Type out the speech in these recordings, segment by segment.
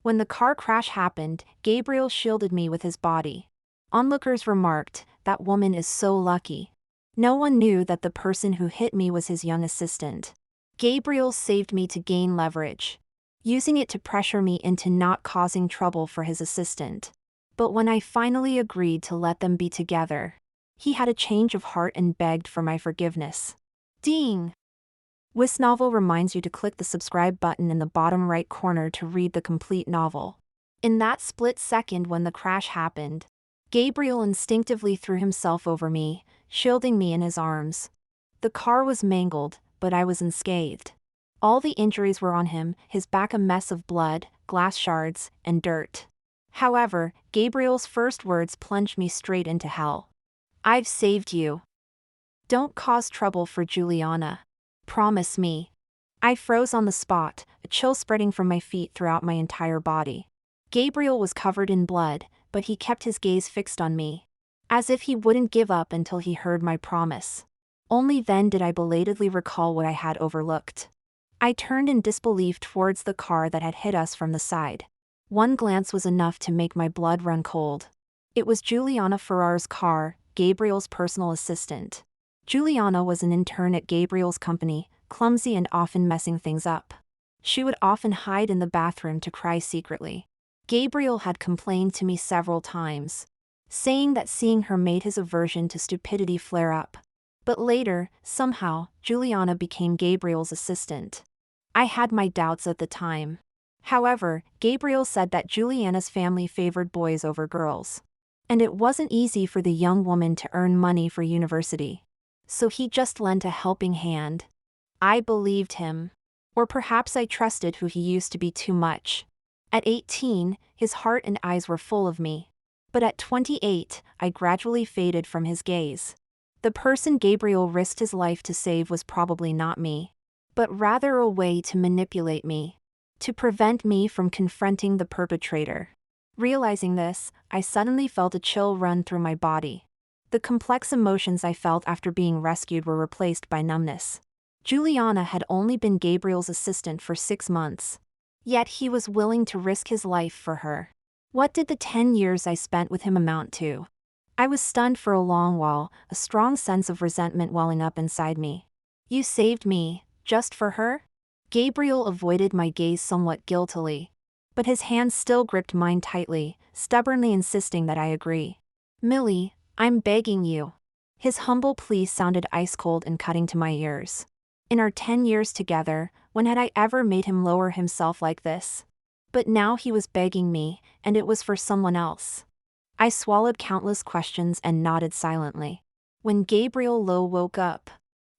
When the car crash happened, Gabriel shielded me with his body. Onlookers remarked, "That woman is so lucky." No one knew that the person who hit me was his young assistant. Gabriel saved me to gain leverage, using it to pressure me into not causing trouble for his assistant. But when I finally agreed to let them be together, he had a change of heart and begged for my forgiveness. Ding! This novel reminds you to click the subscribe button in the bottom right corner to read the complete novel. In that split second when the crash happened, Gabriel instinctively threw himself over me, shielding me in his arms. The car was mangled, but I was unscathed. All the injuries were on him, his back a mess of blood, glass shards, and dirt. However, Gabriel's first words plunged me straight into hell. "I've saved you. Don't cause trouble for Juliana. Promise me." I froze on the spot, a chill spreading from my feet throughout my entire body. Gabriel was covered in blood, but he kept his gaze fixed on me, as if he wouldn't give up until he heard my promise. Only then did I belatedly recall what I had overlooked. I turned in disbelief towards the car that had hit us from the side. One glance was enough to make my blood run cold. It was Juliana Ferrar's car, Gabriel's personal assistant. Juliana was an intern at Gabriel's company, clumsy and often messing things up. She would often hide in the bathroom to cry secretly. Gabriel had complained to me several times, saying that seeing her made his aversion to stupidity flare up. But later, somehow, Juliana became Gabriel's assistant. I had my doubts at the time. However, Gabriel said that Juliana's family favored boys over girls, and it wasn't easy for the young woman to earn money for university. So he just lent a helping hand. I believed him. Or perhaps I trusted who he used to be too much. At 18, his heart and eyes were full of me. But at 28, I gradually faded from his gaze. The person Gabriel risked his life to save was probably not me, but rather a way to manipulate me, to prevent me from confronting the perpetrator. Realizing this, I suddenly felt a chill run through my body. The complex emotions I felt after being rescued were replaced by numbness. Juliana had only been Gabriel's assistant for 6 months. Yet he was willing to risk his life for her. What did the 10 years I spent with him amount to? I was stunned for a long while, a strong sense of resentment welling up inside me. "You saved me, just for her?" Gabriel avoided my gaze somewhat guiltily, but his hands still gripped mine tightly, stubbornly insisting that I agree. "Millie, I'm begging you." His humble plea sounded ice-cold and cutting to my ears. In our 10 years together, when had I ever made him lower himself like this? But now he was begging me, and it was for someone else. I swallowed countless questions and nodded silently. When Gabriel Lowe woke up,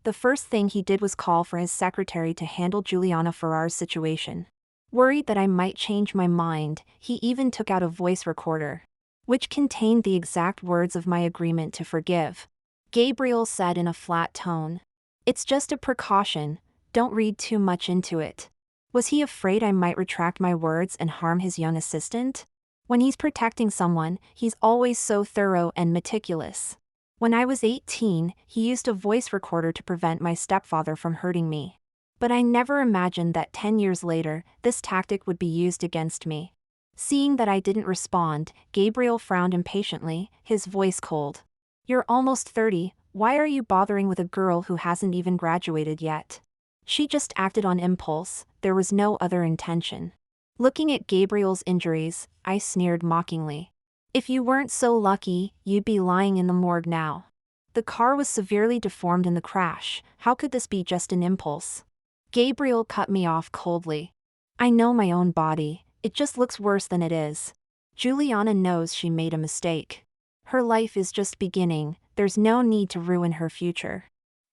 the first thing he did was call for his secretary to handle Juliana Ferrar's situation. Worried that I might change my mind, he even took out a voice recorder, which contained the exact words of my agreement to forgive. Gabriel said in a flat tone, "It's just a precaution, don't read too much into it." Was he afraid I might retract my words and harm his young assistant? When he's protecting someone, he's always so thorough and meticulous. When I was 18, he used a voice recorder to prevent my stepfather from hurting me. But I never imagined that 10 years later, this tactic would be used against me. Seeing that I didn't respond, Gabriel frowned impatiently, his voice cold. "You're almost 30, why are you bothering with a girl who hasn't even graduated yet?" She just acted on impulse, there was no other intention. Looking at Gabriel's injuries, I sneered mockingly. "If you weren't so lucky, you'd be lying in the morgue now. The car was severely deformed in the crash, how could this be just an impulse?" Gabriel cut me off coldly. "I know my own body, it just looks worse than it is. Juliana knows she made a mistake. Her life is just beginning, there's no need to ruin her future."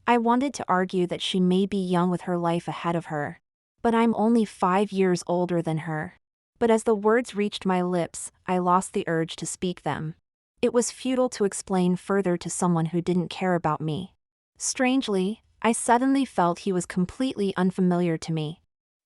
I wanted to argue that she may be young with her life ahead of her, but I'm only 5 years older than her. But as the words reached my lips, I lost the urge to speak them. It was futile to explain further to someone who didn't care about me. Strangely, I suddenly felt he was completely unfamiliar to me.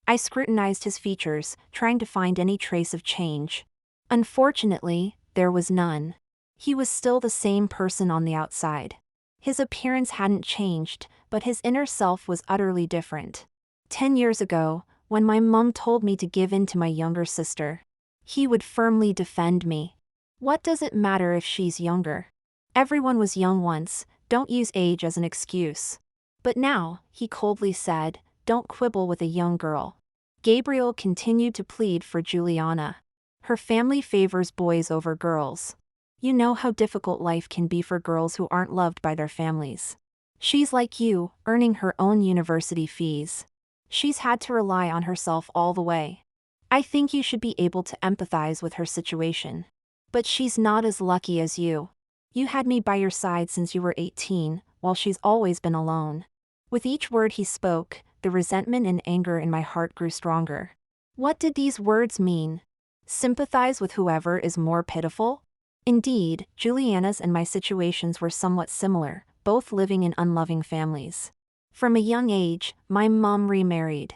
I scrutinized his features, trying to find any trace of change. Unfortunately, there was none. He was still the same person on the outside. His appearance hadn't changed, but his inner self was utterly different. 10 years ago, when my mom told me to give in to my younger sister, He would firmly defend me. What does it matter if she's younger? Everyone was young once, don't use age as an excuse. But now, he coldly said, don't quibble with a young girl. Gabriel continued to plead for Juliana. Her family favors boys over girls. You know how difficult life can be for girls who aren't loved by their families. She's like you, earning her own university fees. She's had to rely on herself all the way. I think you should be able to empathize with her situation. But she's not as lucky as you. You had me by your side since you were 18, while she's always been alone. With each word he spoke, the resentment and anger in my heart grew stronger. What did these words mean? Sympathize with whoever is more pitiful? Indeed, Juliana's and my situations were somewhat similar, both living in unloving families. From a young age, my mom remarried.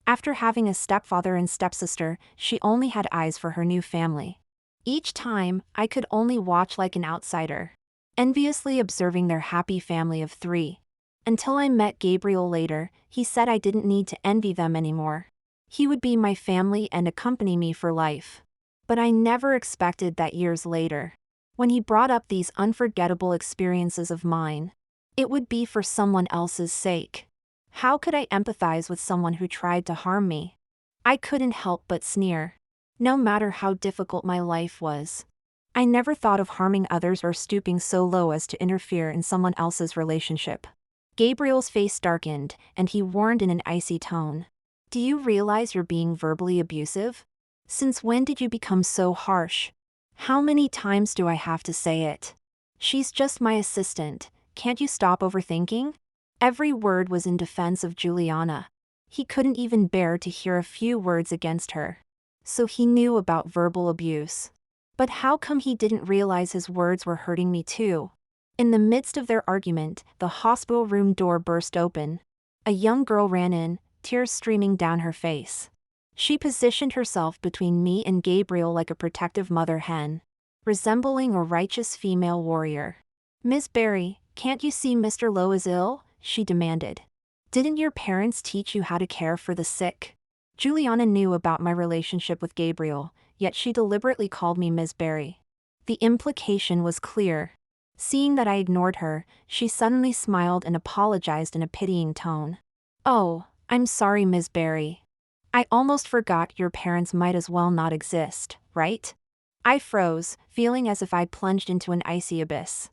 After having a stepfather and stepsister, she only had eyes for her new family. Each time, I could only watch like an outsider, enviously observing their happy family of 3. Until I met Gabriel later, he said I didn't need to envy them anymore. He would be my family and accompany me for life. But I never expected that years later, when he brought up these unforgettable experiences of mine, it would be for someone else's sake. How could I empathize with someone who tried to harm me? I couldn't help but sneer. No matter how difficult my life was, I never thought of harming others or stooping so low as to interfere in someone else's relationship. Gabriel's face darkened, and he warned in an icy tone. Do you realize you're being verbally abusive? Since when did you become so harsh? How many times do I have to say it? She's just my assistant, can't you stop overthinking? Every word was in defense of Juliana. He couldn't even bear to hear a few words against her. So he knew about verbal abuse. But how come he didn't realize his words were hurting me too? In the midst of their argument, the hospital room door burst open. A young girl ran in, tears streaming down her face. She positioned herself between me and Gabriel like a protective mother hen, resembling a righteous female warrior. Miss Barry, can't you see Mr. Lowe is ill? She demanded. Didn't your parents teach you how to care for the sick? Juliana knew about my relationship with Gabriel, yet she deliberately called me Ms. Barry. The implication was clear. Seeing that I ignored her, she suddenly smiled and apologized in a pitying tone. Oh, I'm sorry, Ms. Barry. I almost forgot your parents might as well not exist, right? I froze, feeling as if I'd plunged into an icy abyss.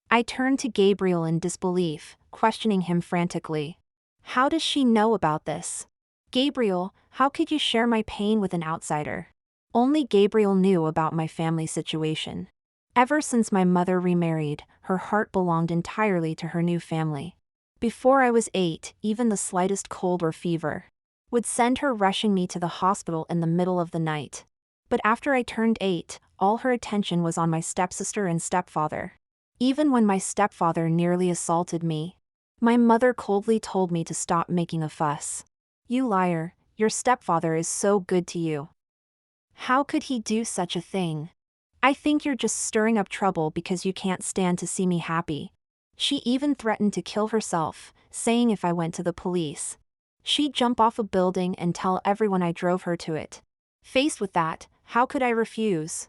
I turned to Gabriel in disbelief, questioning him frantically. How does she know about this? Gabriel, how could you share my pain with an outsider? Only Gabriel knew about my family situation. Ever since my mother remarried, her heart belonged entirely to her new family. Before I was 8, even the slightest cold or fever would send her rushing me to the hospital in the middle of the night. But after I turned 8, all her attention was on my stepsister and stepfather. Even when my stepfather nearly assaulted me, my mother coldly told me to stop making a fuss. You liar, your stepfather is so good to you. How could he do such a thing? I think you're just stirring up trouble because you can't stand to see me happy. She even threatened to kill herself, saying if I went to the police, she'd jump off a building and tell everyone I drove her to it. Faced with that, how could I refuse?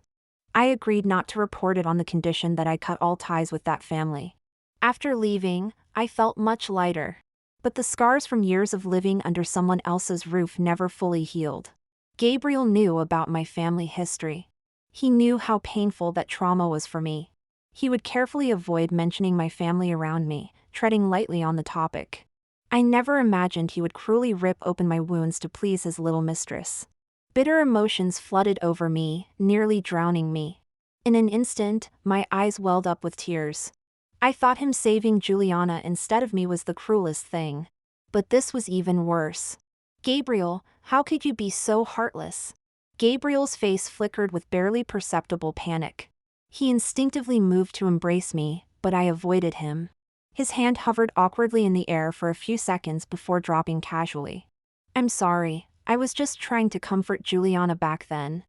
I agreed not to report it on the condition that I cut all ties with that family. After leaving, I felt much lighter. But the scars from years of living under someone else's roof never fully healed. Gabriel knew about my family history. He knew how painful that trauma was for me. He would carefully avoid mentioning my family around me, treading lightly on the topic. I never imagined he would cruelly rip open my wounds to please his little mistress. Bitter emotions flooded over me, nearly drowning me. In an instant, my eyes welled up with tears. I thought him saving Juliana instead of me was the cruelest thing. But this was even worse. Gabriel, how could you be so heartless? Gabriel's face flickered with barely perceptible panic. He instinctively moved to embrace me, but I avoided him. His hand hovered awkwardly in the air for a few seconds before dropping casually. I'm sorry, I was just trying to comfort Juliana back then.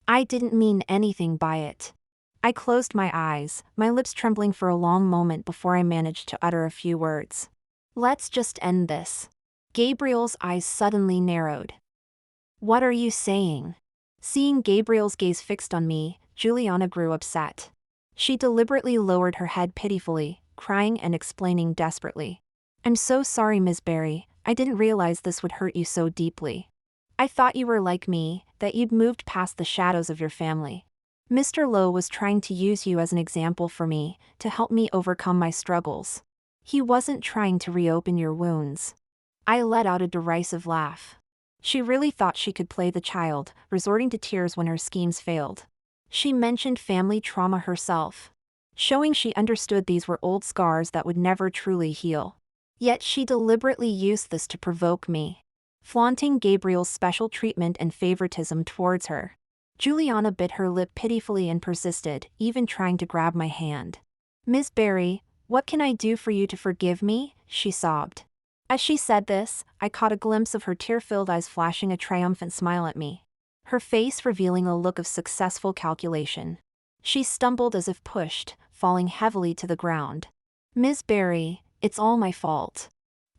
I didn't mean anything by it. I closed my eyes, my lips trembling for a long moment before I managed to utter a few words. Let's just end this. Gabriel's eyes suddenly narrowed. What are you saying? Seeing Gabriel's gaze fixed on me, Juliana grew upset. She deliberately lowered her head pitifully, crying and explaining desperately. "I'm so sorry, Miss Barry, I didn't realize this would hurt you so deeply. I thought you were like me, that you'd moved past the shadows of your family. Mr. Lowe was trying to use you as an example for me, to help me overcome my struggles. He wasn't trying to reopen your wounds." I let out a derisive laugh. She really thought she could play the child, resorting to tears when her schemes failed. She mentioned family trauma herself, showing she understood these were old scars that would never truly heal. Yet she deliberately used this to provoke me, flaunting Gabriel's special treatment and favoritism towards her. Juliana bit her lip pitifully and persisted, even trying to grab my hand. "Miss Barry, what can I do for you to forgive me?" she sobbed. As she said this, I caught a glimpse of her tear-filled eyes flashing a triumphant smile at me, her face revealing a look of successful calculation. She stumbled as if pushed, falling heavily to the ground. "Miss Barry, it's all my fault.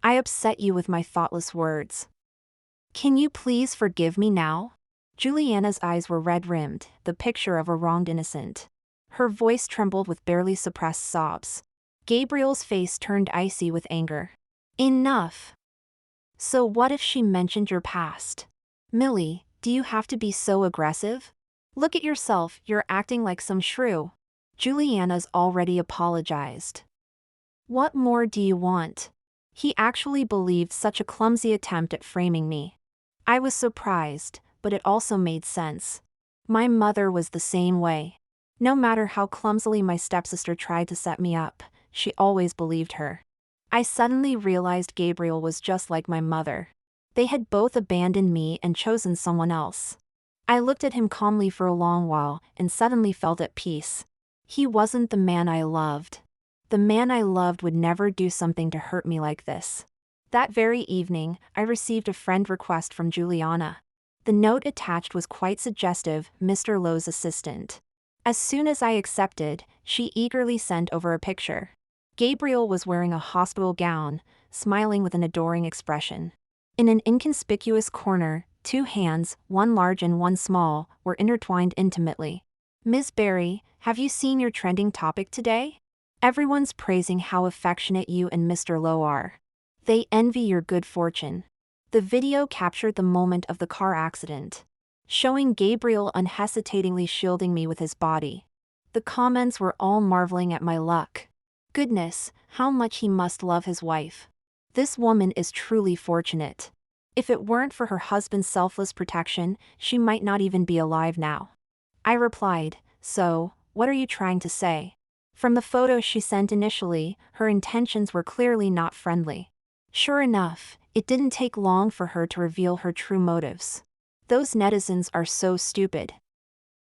I upset you with my thoughtless words. Can you please forgive me now?" Juliana's eyes were red-rimmed, the picture of a wronged innocent. Her voice trembled with barely suppressed sobs. Gabriel's face turned icy with anger. "Enough. So what if she mentioned your past? Millie, do you have to be so aggressive? Look at yourself, you're acting like some shrew." Juliana's already apologized. "What more do you want?" He actually believed such a clumsy attempt at framing me. I was surprised, but it also made sense. My mother was the same way. No matter how clumsily my stepsister tried to set me up, she always believed her. I suddenly realized Gabriel was just like my mother. They had both abandoned me and chosen someone else. I looked at him calmly for a long while and suddenly felt at peace. He wasn't the man I loved. The man I loved would never do something to hurt me like this. That very evening, I received a friend request from Juliana. The note attached was quite suggestive, Mr. Lowe's assistant. As soon as I accepted, she eagerly sent over a picture. Gabriel was wearing a hospital gown, smiling with an adoring expression. In an inconspicuous corner, two hands, one large and one small, were intertwined intimately. "Miss Barry, have you seen your trending topic today? Everyone's praising how affectionate you and Mr. Lowe are. They envy your good fortune." The video captured the moment of the car accident, showing Gabriel unhesitatingly shielding me with his body. The comments were all marveling at my luck. Goodness, how much he must love his wife. This woman is truly fortunate. If it weren't for her husband's selfless protection, she might not even be alive now. I replied, "So, what are you trying to say?" From the photos she sent initially, her intentions were clearly not friendly. Sure enough, it didn't take long for her to reveal her true motives. Those netizens are so stupid.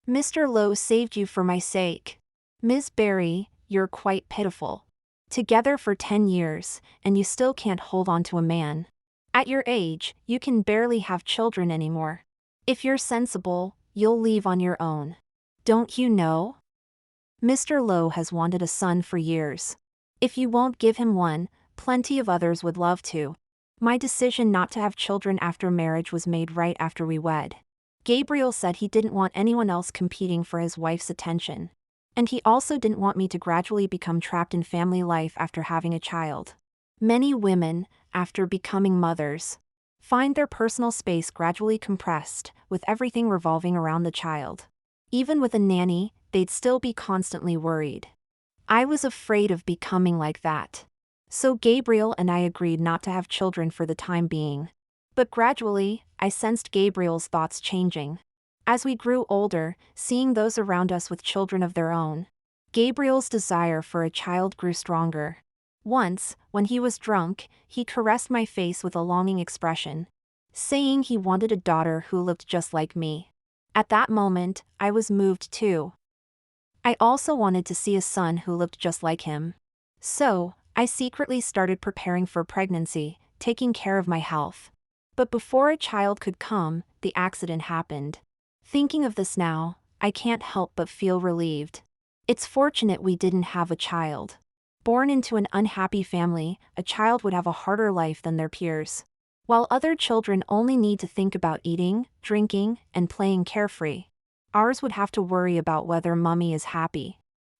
"Mr. Lowe saved you for my sake. Miss Barry, you're quite pitiful. Together for 10 years, and you still can't hold on to a man. At your age, you can barely have children anymore. If you're sensible, you'll leave on your own. Don't you know? Mr. Lowe has wanted a son for years. If you won't give him one, plenty of others would love to. My decision not to have children after marriage was made right after we wed." Gabriel said he didn't want anyone else competing for his wife's attention. And he also didn't want me to gradually become trapped in family life after having a child. Many women, after becoming mothers, find their personal space gradually compressed, with everything revolving around the child. Even with a nanny, they'd still be constantly worried. I was afraid of becoming like that. So Gabriel and I agreed not to have children for the time being. But gradually, I sensed Gabriel's thoughts changing. As we grew older, seeing those around us with children of their own, Gabriel's desire for a child grew stronger. Once, when he was drunk, he caressed my face with a longing expression, saying he wanted a daughter who looked just like me. At that moment, I was moved too. I also wanted to see a son who looked just like him. So, I secretly started preparing for pregnancy, taking care of my health. But before a child could come, the accident happened. Thinking of this now, I can't help but feel relieved. It's fortunate we didn't have a child. Born into an unhappy family, a child would have a harder life than their peers. While other children only need to think about eating, drinking, and playing carefree, ours would have to worry about whether Mummy is happy.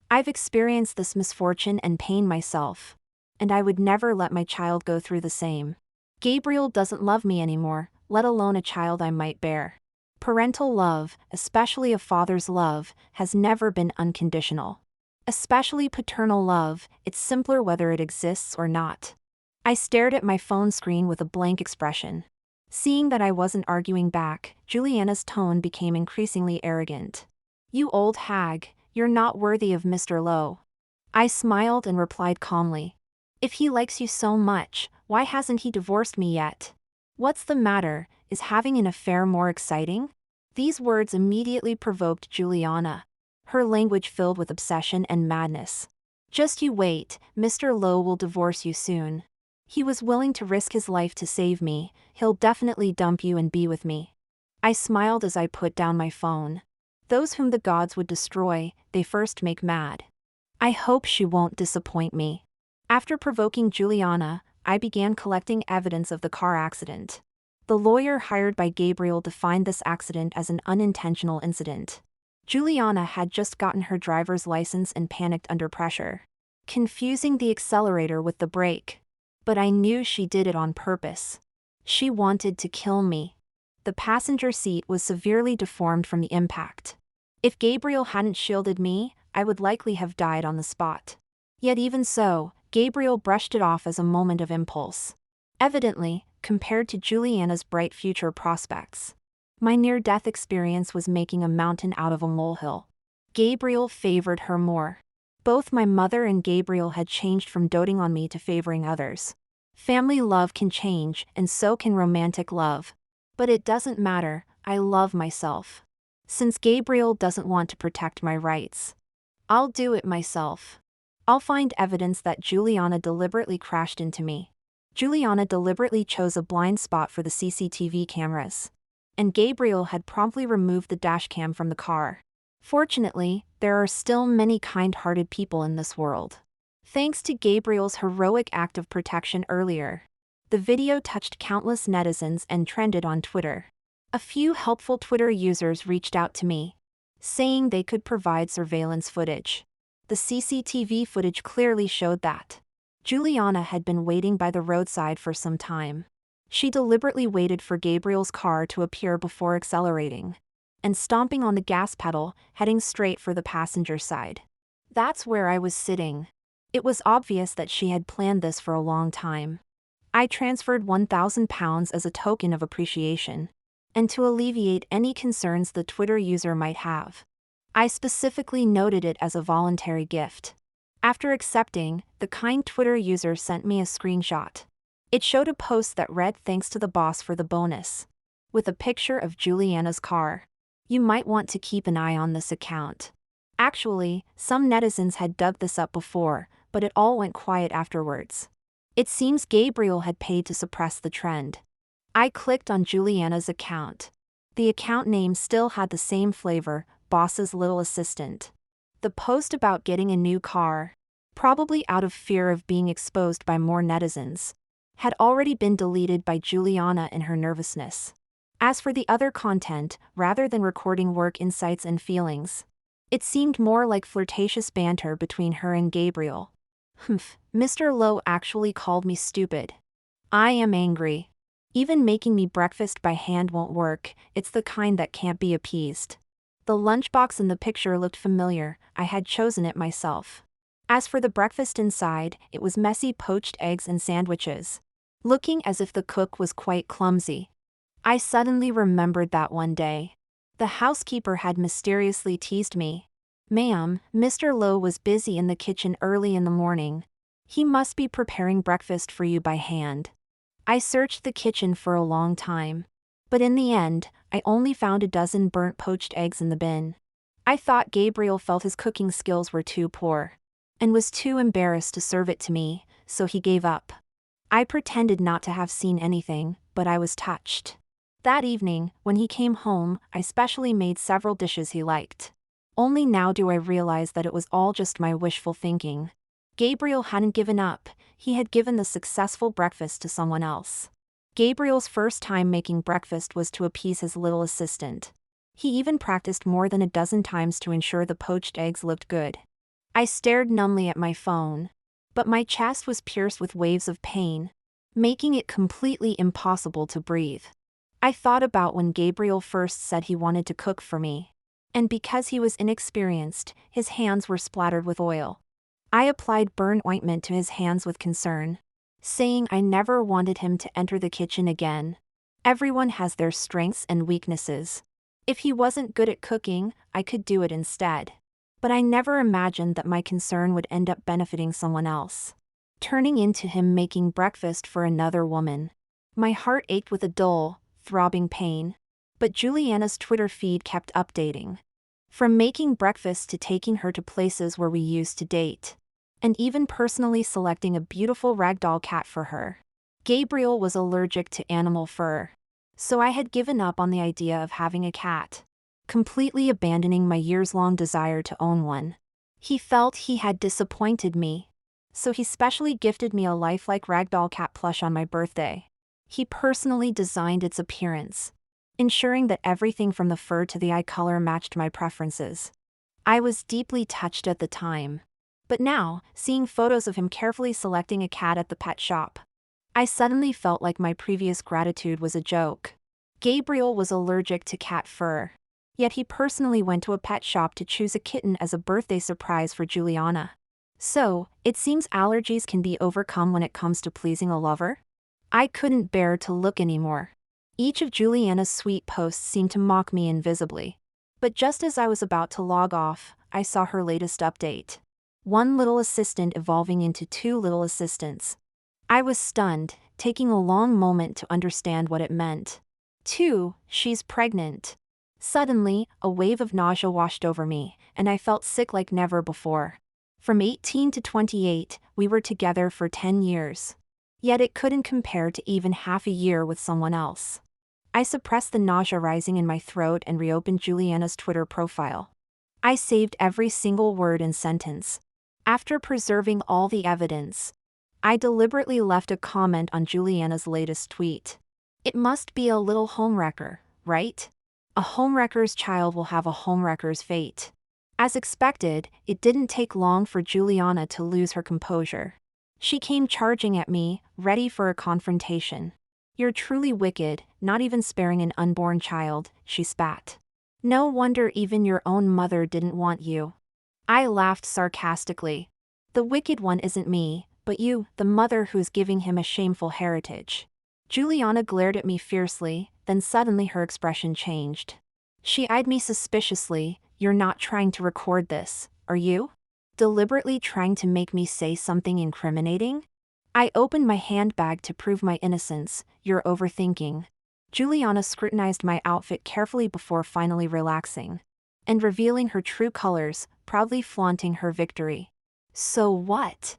I've experienced this misfortune and pain myself, and I would never let my child go through the same. Gabriel doesn't love me anymore, let alone a child I might bear. Parental love, especially a father's love, has never been unconditional. Especially paternal love, it's simpler whether it exists or not. I stared at my phone screen with a blank expression. Seeing that I wasn't arguing back, Juliana's tone became increasingly arrogant. "You old hag, you're not worthy of Mr. Lowe." I smiled and replied calmly. "If he likes you so much, why hasn't he divorced me yet? What's the matter, is having an affair more exciting?" These words immediately provoked Juliana, her language filled with obsession and madness. "Just you wait, Mr. Lowe will divorce you soon. He was willing to risk his life to save me, he'll definitely dump you and be with me." I smiled as I put down my phone. Those whom the gods would destroy, they first make mad. I hope she won't disappoint me. After provoking Juliana, I began collecting evidence of the car accident. The lawyer hired by Gabriel defined this accident as an unintentional incident. Juliana had just gotten her driver's license and panicked under pressure, confusing the accelerator with the brake. But I knew she did it on purpose. She wanted to kill me. The passenger seat was severely deformed from the impact. If Gabriel hadn't shielded me, I would likely have died on the spot. Yet even so, Gabriel brushed it off as a moment of impulse. Evidently, compared to Juliana's bright future prospects, my near-death experience was making a mountain out of a molehill. Gabriel favored her more. Both my mother and Gabriel had changed from doting on me to favoring others. Family love can change, and so can romantic love. But it doesn't matter, I love myself. Since Gabriel doesn't want to protect my rights, I'll do it myself. I'll find evidence that Juliana deliberately crashed into me. Juliana deliberately chose a blind spot for the CCTV cameras. And Gabriel had promptly removed the dashcam from the car. Fortunately, there are still many kind-hearted people in this world. Thanks to Gabriel's heroic act of protection earlier, the video touched countless netizens and trended on Twitter. A few helpful Twitter users reached out to me, saying they could provide surveillance footage. The CCTV footage clearly showed that Juliana had been waiting by the roadside for some time. She deliberately waited for Gabriel's car to appear before accelerating and stomping on the gas pedal, heading straight for the passenger side. That's where I was sitting. It was obvious that she had planned this for a long time. I transferred £1,000 as a token of appreciation, and to alleviate any concerns the Twitter user might have, I specifically noted it as a voluntary gift. After accepting, the kind Twitter user sent me a screenshot. It showed a post that read, "Thanks to the boss for the bonus," with a picture of Juliana's car. You might want to keep an eye on this account. Actually, some netizens had dug this up before, but it all went quiet afterwards. It seems Gabriel had paid to suppress the trend. I clicked on Juliana's account. The account name still had the same flavor, boss's little assistant. The post about getting a new car, probably out of fear of being exposed by more netizens, had already been deleted by Juliana in her nervousness. As for the other content, rather than recording work insights and feelings, it seemed more like flirtatious banter between her and Gabriel. Mr. Lowe actually called me stupid. I am angry. Even making me breakfast by hand won't work, it's the kind that can't be appeased. The lunchbox in the picture looked familiar, I had chosen it myself. As for the breakfast inside, it was messy poached eggs and sandwiches, looking as if the cook was quite clumsy. I suddenly remembered that one day the housekeeper had mysteriously teased me. "Ma'am, Mr. Lowe was busy in the kitchen early in the morning. He must be preparing breakfast for you by hand." I searched the kitchen for a long time, but in the end, I only found a dozen burnt poached eggs in the bin. I thought Gabriel felt his cooking skills were too poor, and was too embarrassed to serve it to me, so he gave up. I pretended not to have seen anything, but I was touched. That evening, when he came home, I specially made several dishes he liked. Only now do I realize that it was all just my wishful thinking. Gabriel hadn't given up, he had given the successful breakfast to someone else. Gabriel's first time making breakfast was to appease his little assistant. He even practiced more than a dozen times to ensure the poached eggs looked good. I stared numbly at my phone. But my chest was pierced with waves of pain, making it completely impossible to breathe. I thought about when Gabriel first said he wanted to cook for me. And because he was inexperienced, his hands were splattered with oil. I applied burn ointment to his hands with concern, saying I never wanted him to enter the kitchen again. Everyone has their strengths and weaknesses. If he wasn't good at cooking, I could do it instead. But I never imagined that my concern would end up benefiting someone else, turning into him making breakfast for another woman. My heart ached with a dull, throbbing pain. But Juliana's Twitter feed kept updating. From making breakfast to taking her to places where we used to date. And even personally selecting a beautiful ragdoll cat for her. Gabriel was allergic to animal fur. So I had given up on the idea of having a cat, completely abandoning my years-long desire to own one. He felt he had disappointed me. So he specially gifted me a lifelike ragdoll cat plush on my birthday. He personally designed its appearance, ensuring that everything from the fur to the eye color matched my preferences. I was deeply touched at the time. But now, seeing photos of him carefully selecting a cat at the pet shop, I suddenly felt like my previous gratitude was a joke. Gabriel was allergic to cat fur. Yet he personally went to a pet shop to choose a kitten as a birthday surprise for Juliana. So, it seems allergies can be overcome when it comes to pleasing a lover? I couldn't bear to look anymore. Each of Juliana's sweet posts seemed to mock me invisibly. But just as I was about to log off, I saw her latest update. One little assistant evolving into two little assistants. I was stunned, taking a long moment to understand what it meant. 2. She's pregnant. Suddenly, a wave of nausea washed over me, and I felt sick like never before. From 18 to 28, we were together for 10 years. Yet it couldn't compare to even half a year with someone else. I suppressed the nausea rising in my throat and reopened Juliana's Twitter profile. I saved every single word and sentence. After preserving all the evidence, I deliberately left a comment on Juliana's latest tweet. It must be a little homewrecker, right? A homewrecker's child will have a homewrecker's fate. As expected, it didn't take long for Juliana to lose her composure. She came charging at me, ready for a confrontation. You're truly wicked, not even sparing an unborn child, she spat. No wonder even your own mother didn't want you. I laughed sarcastically. The wicked one isn't me, but you, the mother who's giving him a shameful heritage. Juliana glared at me fiercely, then suddenly her expression changed. She eyed me suspiciously. You're not trying to record this, are you? Deliberately trying to make me say something incriminating? I opened my handbag to prove my innocence. You're overthinking. Juliana scrutinized my outfit carefully before finally relaxing and revealing her true colors, proudly flaunting her victory. So what?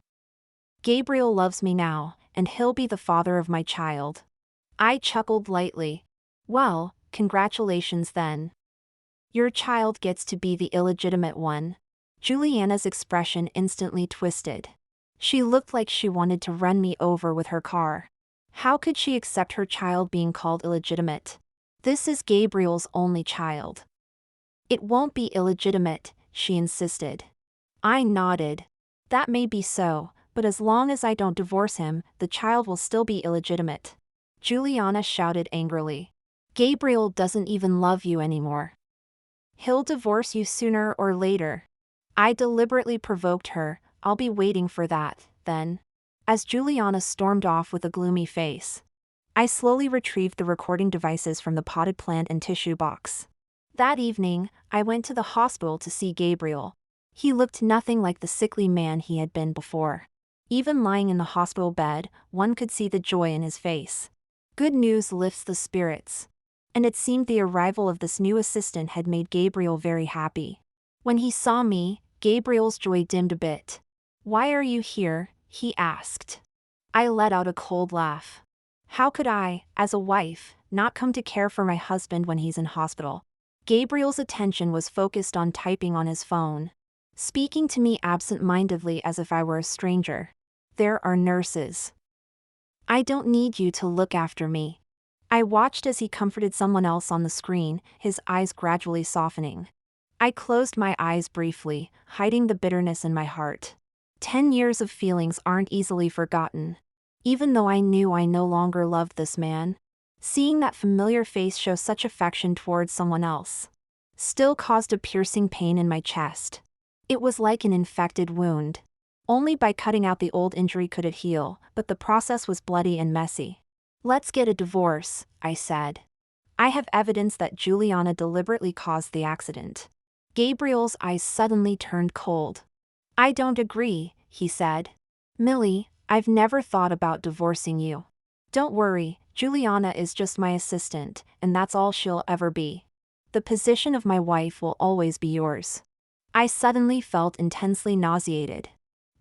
Gabriel loves me now, and he'll be the father of my child. I chuckled lightly. Well, congratulations then. Your child gets to be the illegitimate one. Juliana's expression instantly twisted. She looked like she wanted to run me over with her car. How could she accept her child being called illegitimate? This is Gabriel's only child. It won't be illegitimate, she insisted. I nodded. That may be so, but as long as I don't divorce him, the child will still be illegitimate. Juliana shouted angrily. Gabriel doesn't even love you anymore. He'll divorce you sooner or later. I deliberately provoked her. I'll be waiting for that, then. As Juliana stormed off with a gloomy face, I slowly retrieved the recording devices from the potted plant and tissue box. That evening, I went to the hospital to see Gabriel. He looked nothing like the sickly man he had been before. Even lying in the hospital bed, one could see the joy in his face. Good news lifts the spirits. And it seemed the arrival of this new assistant had made Gabriel very happy. When he saw me, Gabriel's joy dimmed a bit. Why are you here? He asked. I let out a cold laugh. How could I, as a wife, not come to care for my husband when he's in hospital? Gabriel's attention was focused on typing on his phone, speaking to me absent-mindedly as if I were a stranger. There are nurses. I don't need you to look after me. I watched as he comforted someone else on the screen, his eyes gradually softening. I closed my eyes briefly, hiding the bitterness in my heart. 10 years of feelings aren't easily forgotten. Even though I knew I no longer loved this man, seeing that familiar face show such affection towards someone else still caused a piercing pain in my chest. It was like an infected wound. Only by cutting out the old injury could it heal, but the process was bloody and messy. Let's get a divorce, I said. I have evidence that Juliana deliberately caused the accident. Gabriel's eyes suddenly turned cold. I don't agree, he said. Millie, I've never thought about divorcing you. Don't worry, Juliana is just my assistant, and that's all she'll ever be. The position of my wife will always be yours. I suddenly felt intensely nauseated.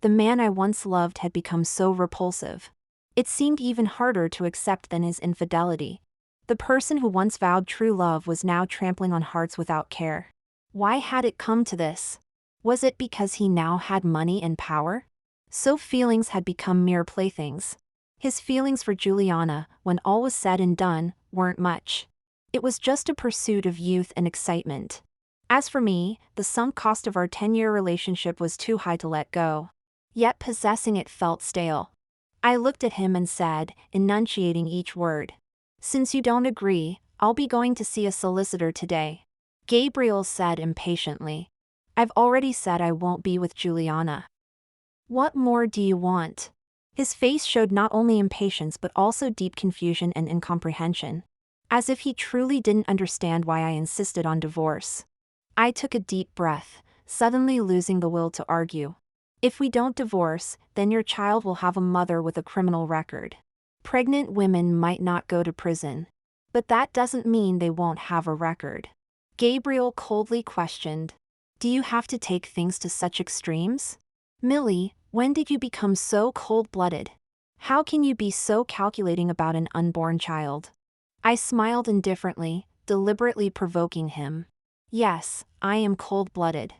The man I once loved had become so repulsive. It seemed even harder to accept than his infidelity. The person who once vowed true love was now trampling on hearts without care. Why had it come to this? Was it because he now had money and power? So feelings had become mere playthings. His feelings for Juliana, when all was said and done, weren't much. It was just a pursuit of youth and excitement. As for me, the sunk cost of our 10-year relationship was too high to let go. Yet possessing it felt stale. I looked at him and said, enunciating each word. Since you don't agree, I'll be going to see a solicitor today. Gabriel said impatiently. I've already said I won't be with Juliana. What more do you want? His face showed not only impatience but also deep confusion and incomprehension. As if he truly didn't understand why I insisted on divorce. I took a deep breath, suddenly losing the will to argue. If we don't divorce, then your child will have a mother with a criminal record. Pregnant women might not go to prison. But that doesn't mean they won't have a record. Gabriel coldly questioned. Do you have to take things to such extremes? Millie, when did you become so cold-blooded? How can you be so calculating about an unborn child? I smiled indifferently, deliberately provoking him. Yes, I am cold-blooded.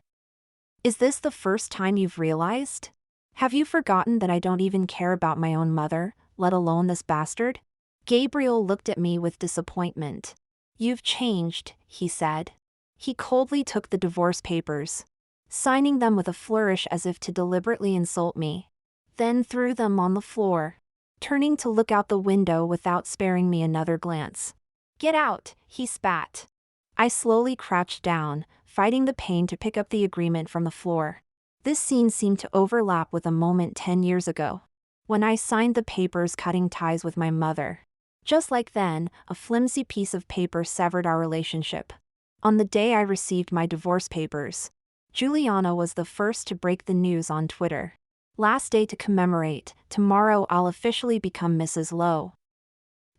Is this the first time you've realized? Have you forgotten that I don't even care about my own mother, let alone this bastard? Gabriel looked at me with disappointment. You've changed, he said. He coldly took the divorce papers, signing them with a flourish as if to deliberately insult me, then threw them on the floor, turning to look out the window without sparing me another glance. Get out, he spat. I slowly crouched down, fighting the pain to pick up the agreement from the floor. This scene seemed to overlap with a moment 10 years ago, when I signed the papers cutting ties with my mother. Just like then, a flimsy piece of paper severed our relationship. On the day I received my divorce papers, Juliana was the first to break the news on Twitter. Last day to commemorate, tomorrow I'll officially become Mrs. Lowe.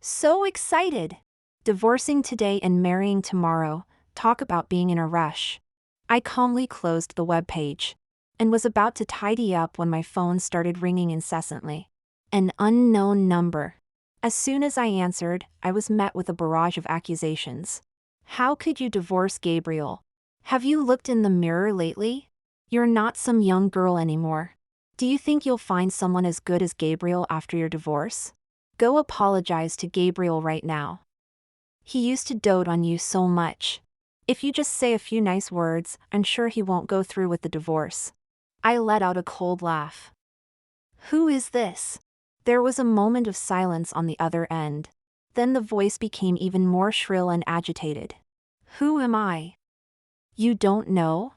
So excited! Divorcing today and marrying tomorrow, talk about being in a rush. I calmly closed the webpage and was about to tidy up when my phone started ringing incessantly. An unknown number. As soon as I answered, I was met with a barrage of accusations. How could you divorce Gabriel? Have you looked in the mirror lately? You're not some young girl anymore. Do you think you'll find someone as good as Gabriel after your divorce? Go apologize to Gabriel right now. He used to dote on you so much. If you just say a few nice words, I'm sure he won't go through with the divorce. I let out a cold laugh. Who is this? There was a moment of silence on the other end. Then the voice became even more shrill and agitated. Who am I? You don't know?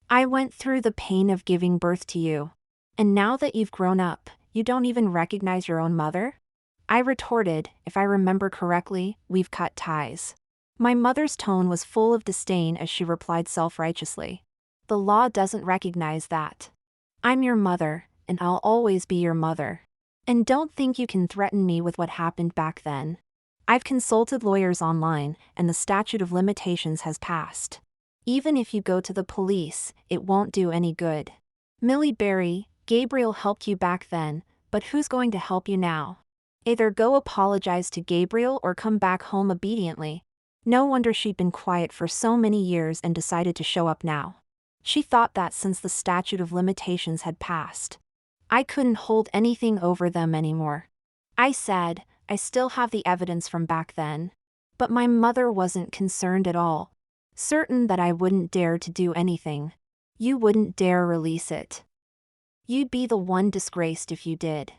I went through the pain of giving birth to you. And now that you've grown up, you don't even recognize your own mother? I retorted, if I remember correctly, we've cut ties. My mother's tone was full of disdain as she replied self-righteously. The law doesn't recognize that. I'm your mother, and I'll always be your mother. And don't think you can threaten me with what happened back then. I've consulted lawyers online, and the statute of limitations has passed. Even if you go to the police, it won't do any good. Millie Berry, Gabriel helped you back then, but who's going to help you now? Either go apologize to Gabriel or come back home obediently. No wonder she'd been quiet for so many years and decided to show up now. She thought that since the statute of limitations had passed, I couldn't hold anything over them anymore. I said, I still have the evidence from back then. But my mother wasn't concerned at all. Certain that I wouldn't dare to do anything. You wouldn't dare release it. You'd be the one disgraced if you did.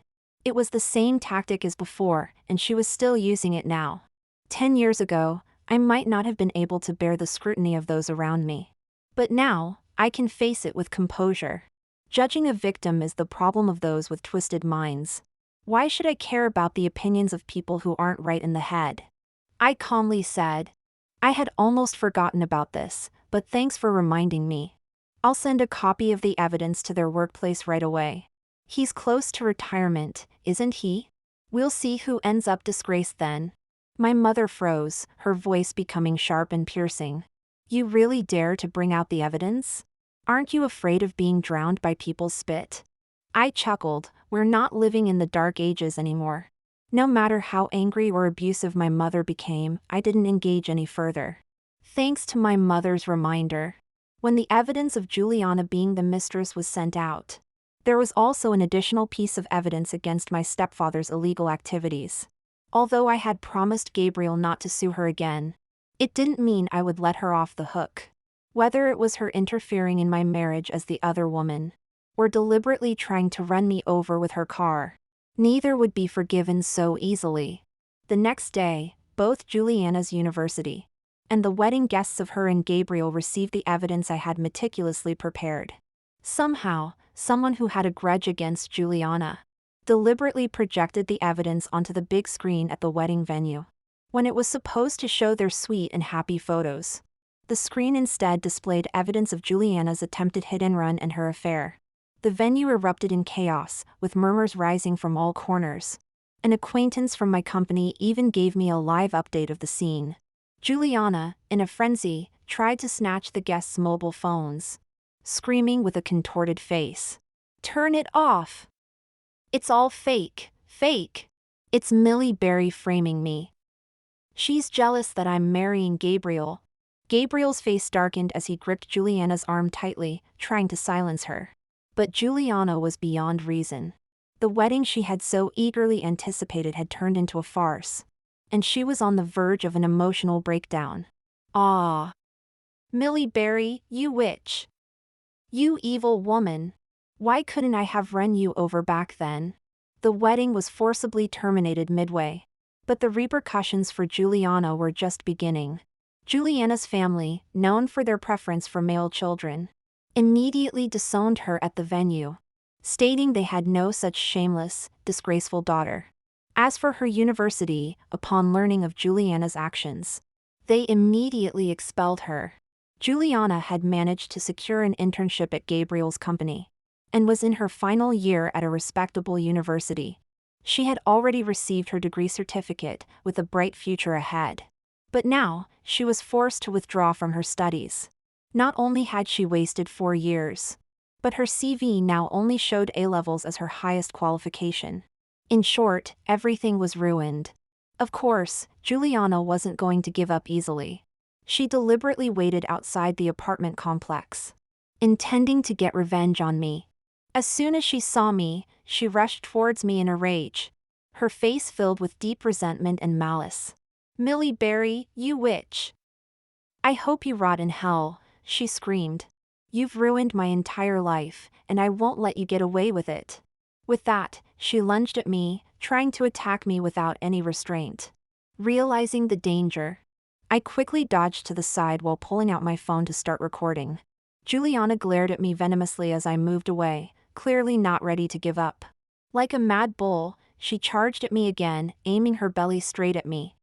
It was the same tactic as before, and she was still using it now. 10 years ago, I might not have been able to bear the scrutiny of those around me. But now, I can face it with composure. Judging a victim is the problem of those with twisted minds. Why should I care about the opinions of people who aren't right in the head? I calmly said. I had almost forgotten about this, but thanks for reminding me. I'll send a copy of the evidence to their workplace right away. He's close to retirement, isn't he? We'll see who ends up disgraced then. My mother froze, her voice becoming sharp and piercing. You really dare to bring out the evidence? Aren't you afraid of being drowned by people's spit? I chuckled. We're not living in the dark ages anymore. No matter how angry or abusive my mother became, I didn't engage any further. Thanks to my mother's reminder. When the evidence of Juliana being the mistress was sent out, there was also an additional piece of evidence against my stepfather's illegal activities. Although I had promised Gabriel not to sue her again, it didn't mean I would let her off the hook. Whether it was her interfering in my marriage as the other woman, or deliberately trying to run me over with her car, neither would be forgiven so easily. The next day, both Juliana's university and the wedding guests of her and Gabriel received the evidence I had meticulously prepared. Somehow, someone who had a grudge against Juliana deliberately projected the evidence onto the big screen at the wedding venue. When it was supposed to show their sweet and happy photos, the screen instead displayed evidence of Juliana's attempted hit-and-run and her affair. The venue erupted in chaos, with murmurs rising from all corners. An acquaintance from my company even gave me a live update of the scene. Juliana, in a frenzy, tried to snatch the guests' mobile phones, screaming with a contorted face. "Turn it off! It's all fake, fake! It's Millie Berry framing me. She's jealous that I'm marrying Gabriel." Gabriel's face darkened as he gripped Juliana's arm tightly, trying to silence her. But Juliana was beyond reason. The wedding she had so eagerly anticipated had turned into a farce, and she was on the verge of an emotional breakdown. "Ah! Millie Berry, you witch! You evil woman! Why couldn't I have run you over back then?" The wedding was forcibly terminated midway. But the repercussions for Juliana were just beginning. Juliana's family, known for their preference for male children, immediately disowned her at the venue, stating they had no such shameless, disgraceful daughter. As for her university, upon learning of Juliana's actions, they immediately expelled her. Juliana had managed to secure an internship at Gabriel's company, and was in her final year at a respectable university. She had already received her degree certificate, with a bright future ahead. But now, she was forced to withdraw from her studies. Not only had she wasted 4 years, but her CV now only showed A-levels as her highest qualification. In short, everything was ruined. Of course, Juliana wasn't going to give up easily. She deliberately waited outside the apartment complex, intending to get revenge on me. As soon as she saw me, she rushed towards me in a rage, her face filled with deep resentment and malice. "Millie Berry, you witch! I hope you rot in hell," she screamed. "You've ruined my entire life, and I won't let you get away with it." With that, she lunged at me, trying to attack me without any restraint. Realizing the danger, I quickly dodged to the side while pulling out my phone to start recording. Juliana glared at me venomously as I moved away, clearly not ready to give up. Like a mad bull, she charged at me again, aiming her belly straight at me.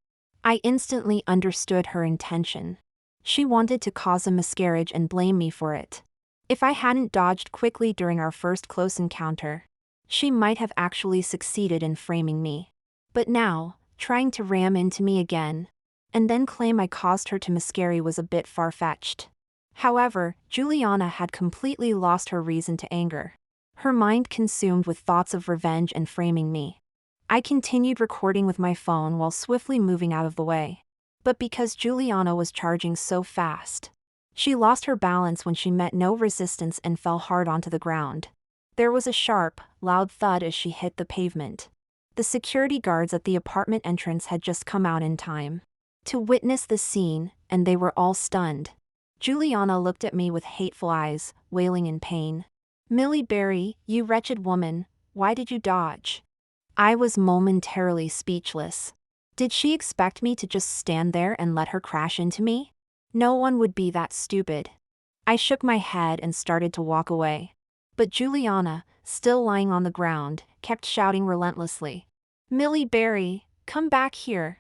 I instantly understood her intention. She wanted to cause a miscarriage and blame me for it. If I hadn't dodged quickly during our first close encounter, she might have actually succeeded in framing me. But now, trying to ram into me again, and then claim I caused her to miscarry was a bit far-fetched. However, Juliana had completely lost her reason to anger, her mind consumed with thoughts of revenge and framing me. I continued recording with my phone while swiftly moving out of the way. But because Juliana was charging so fast, she lost her balance when she met no resistance and fell hard onto the ground. There was a sharp, loud thud as she hit the pavement. The security guards at the apartment entrance had just come out in time to witness the scene, and they were all stunned. Juliana looked at me with hateful eyes, wailing in pain. "Millie Berry, you wretched woman, why did you dodge?" I was momentarily speechless. Did she expect me to just stand there and let her crash into me? No one would be that stupid. I shook my head and started to walk away. But Juliana, still lying on the ground, kept shouting relentlessly. "Millie Berry, come back here.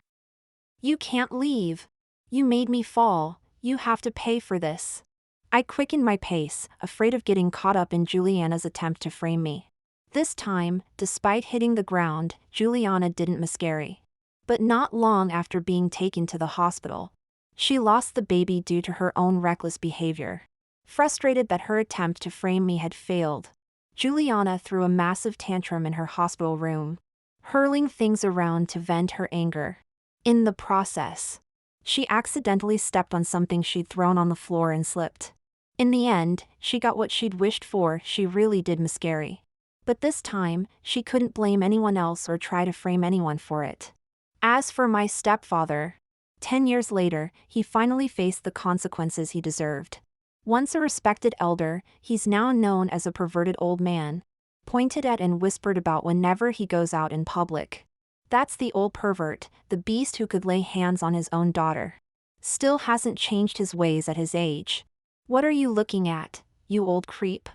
You can't leave. You made me fall, you have to pay for this." I quickened my pace, afraid of getting caught up in Juliana's attempt to frame me. This time, despite hitting the ground, Juliana didn't miscarry. But not long after being taken to the hospital, she lost the baby due to her own reckless behavior. Frustrated that her attempt to frame me had failed, Juliana threw a massive tantrum in her hospital room, hurling things around to vent her anger. In the process, she accidentally stepped on something she'd thrown on the floor and slipped. In the end, she got what she'd wished for. She really did miscarry. But this time, she couldn't blame anyone else or try to frame anyone for it. As for my stepfather, 10 years later, he finally faced the consequences he deserved. Once a respected elder, he's now known as a perverted old man, pointed at and whispered about whenever he goes out in public. That's the old pervert, the beast who could lay hands on his own daughter. Still hasn't changed his ways at his age. What are you looking at, you old creep?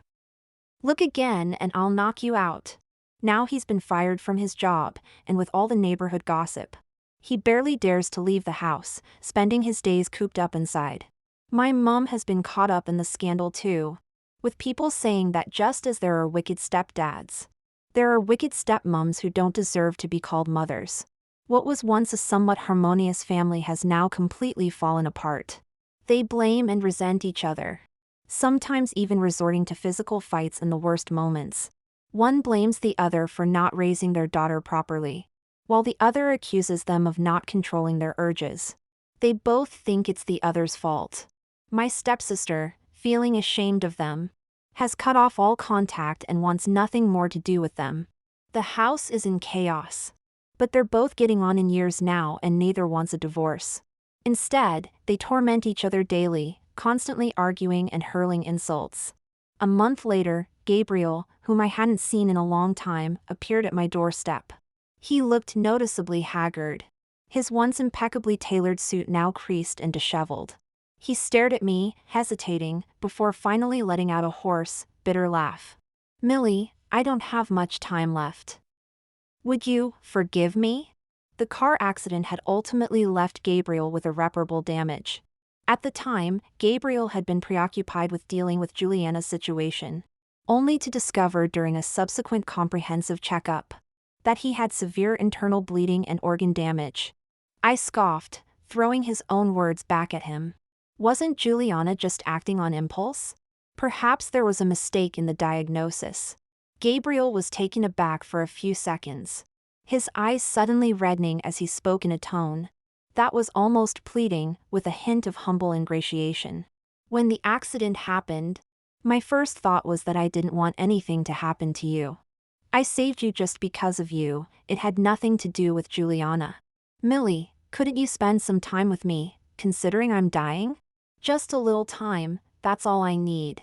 Look again and I'll knock you out. Now he's been fired from his job, and with all the neighborhood gossip, he barely dares to leave the house, spending his days cooped up inside. My mom has been caught up in the scandal too, with people saying that just as there are wicked stepdads, there are wicked stepmoms who don't deserve to be called mothers. What was once a somewhat harmonious family has now completely fallen apart. They blame and resent each other, sometimes even resorting to physical fights in the worst moments. One blames the other for not raising their daughter properly, while the other accuses them of not controlling their urges. They both think it's the other's fault. My stepsister, feeling ashamed of them, has cut off all contact and wants nothing more to do with them. The house is in chaos. But they're both getting on in years now and neither wants a divorce. Instead, they torment each other daily, constantly arguing and hurling insults. A month later, Gabriel, whom I hadn't seen in a long time, appeared at my doorstep. He looked noticeably haggard, his once impeccably tailored suit now creased and disheveled. He stared at me, hesitating, before finally letting out a hoarse, bitter laugh. "Millie, I don't have much time left. Would you forgive me?" The car accident had ultimately left Gabriel with irreparable damage. At the time, Gabriel had been preoccupied with dealing with Juliana's situation, only to discover during a subsequent comprehensive checkup that he had severe internal bleeding and organ damage. I scoffed, throwing his own words back at him. Wasn't Juliana just acting on impulse? Perhaps there was a mistake in the diagnosis. Gabriel was taken aback for a few seconds, his eyes suddenly reddening as he spoke in a tone that was almost pleading, with a hint of humble ingratiation. "When the accident happened, my first thought was that I didn't want anything to happen to you. I saved you just because of you, it had nothing to do with Juliana. Millie, couldn't you spend some time with me, considering I'm dying? Just a little time, that's all I need."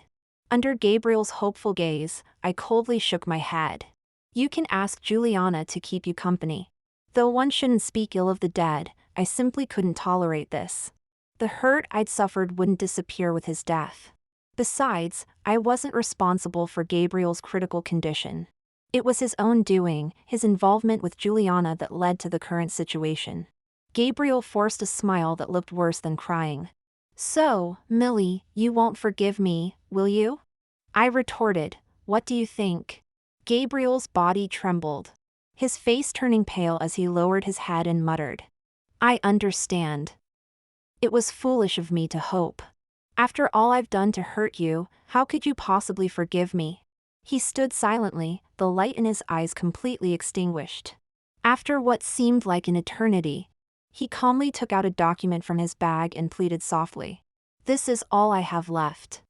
Under Gabriel's hopeful gaze, I coldly shook my head. "You can ask Juliana to keep you company. Though one shouldn't speak ill of the dead, I simply couldn't tolerate this. The hurt I'd suffered wouldn't disappear with his death. Besides, I wasn't responsible for Gabriel's critical condition. It was his own doing, his involvement with Juliana that led to the current situation." Gabriel forced a smile that looked worse than crying. "So, Millie, you won't forgive me, will you?" I retorted, "What do you think?" Gabriel's body trembled, his face turning pale as he lowered his head and muttered, "I understand. It was foolish of me to hope. After all I've done to hurt you, how could you possibly forgive me?" He stood silently, the light in his eyes completely extinguished. After what seemed like an eternity, he calmly took out a document from his bag and pleaded softly, "This is all I have left.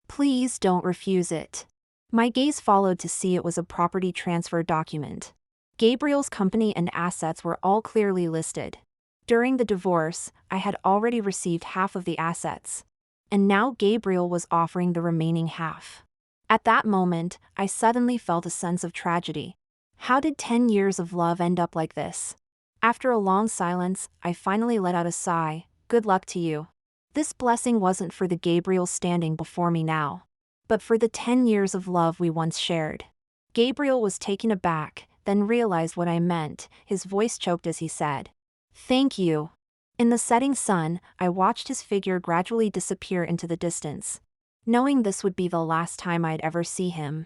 Please don't refuse it." My gaze followed to see it was a property transfer document. Gabriel's company and assets were all clearly listed. During the divorce, I had already received half of the assets. And now Gabriel was offering the remaining half. At that moment, I suddenly felt a sense of tragedy. How did 10 years of love end up like this? After a long silence, I finally let out a sigh. Good luck to you. This blessing wasn't for the Gabriel standing before me now, but for the 10 years of love we once shared. Gabriel was taken aback, then realized what I meant. His voice choked as he said, "Thank you." In the setting sun, I watched his figure gradually disappear into the distance. Knowing this would be the last time I'd ever see him,